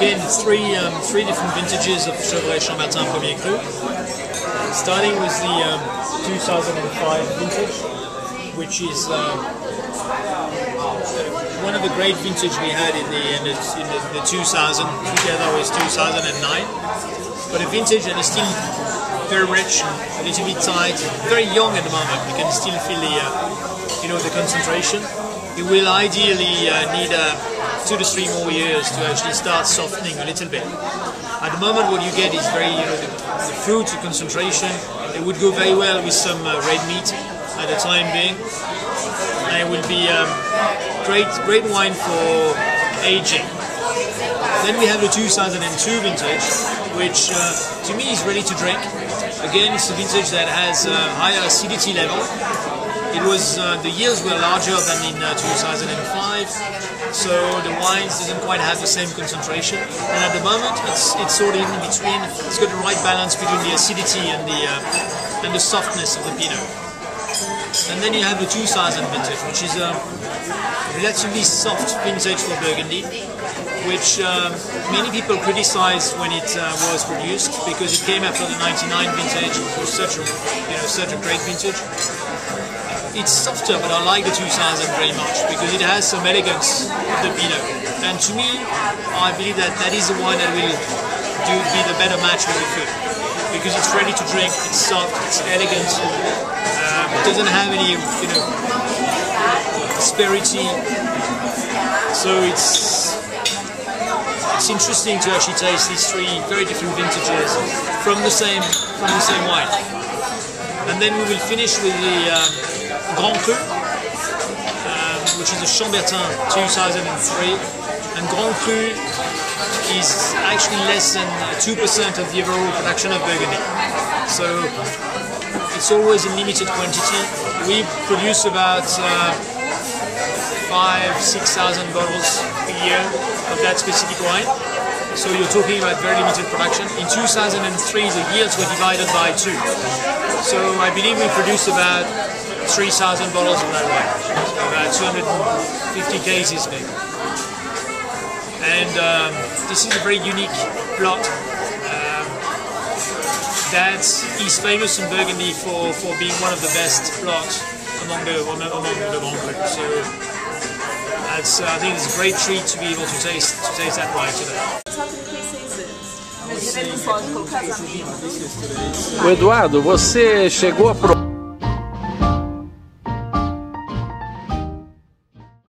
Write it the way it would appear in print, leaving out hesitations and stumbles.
again, three different vintages of Gevrey-Chambertin Premier Cru. Starting with the 2005 vintage, which is one of the great vintage we had in the 2000, together with 2009. But a vintage that is still very rich, a little bit tight, very young at the moment. You can still feel the concentration. It will ideally need 2 to 3 more years to actually start softening a little bit. At the moment, what you get is very, the fruit, the concentration. It would go very well with some red meat at the time being, and it will be great wine for aging. Then we have the 2002 vintage, which to me is ready to drink. Again, it's a vintage that has a higher acidity level. It was the yields were larger than in 2005, so the wine doesn't quite have the same concentration. And at the moment, it's sort of in between. It's got the right balance between the acidity and the softness of the Pinot. And then you have the 2000 vintage, which is a relatively soft vintage for Burgundy, which many people criticized when it was produced because it came after the 99 vintage, which was such a great vintage. It's softer, but I like the 2000 very much because it has some elegance of the Pinot. And to me, I believe that is the one that will be the better match with the food because it's ready to drink, it's soft, it's elegant, it doesn't have any asperity. So it's interesting to actually taste these 3 very different vintages from the same wine. And then we will finish with the Grand Cru, which is a Chambertin 2003, and Grand Cru is actually less than 2% of the overall production of Burgundy. So it's always in limited quantity. We produce about 5,000–6,000 bottles a year of that specific wine. So you're talking about very limited production. In 2003, the yields were divided by 2. So I believe we produced about 3,000 bottles of that wine, so about 250 cases maybe. And this is a very unique plot that is famous in Burgundy for being one of the best plots among the Grand Cru. So I think it's a great treat to be able to taste that wine today. O Eduardo, você chegou a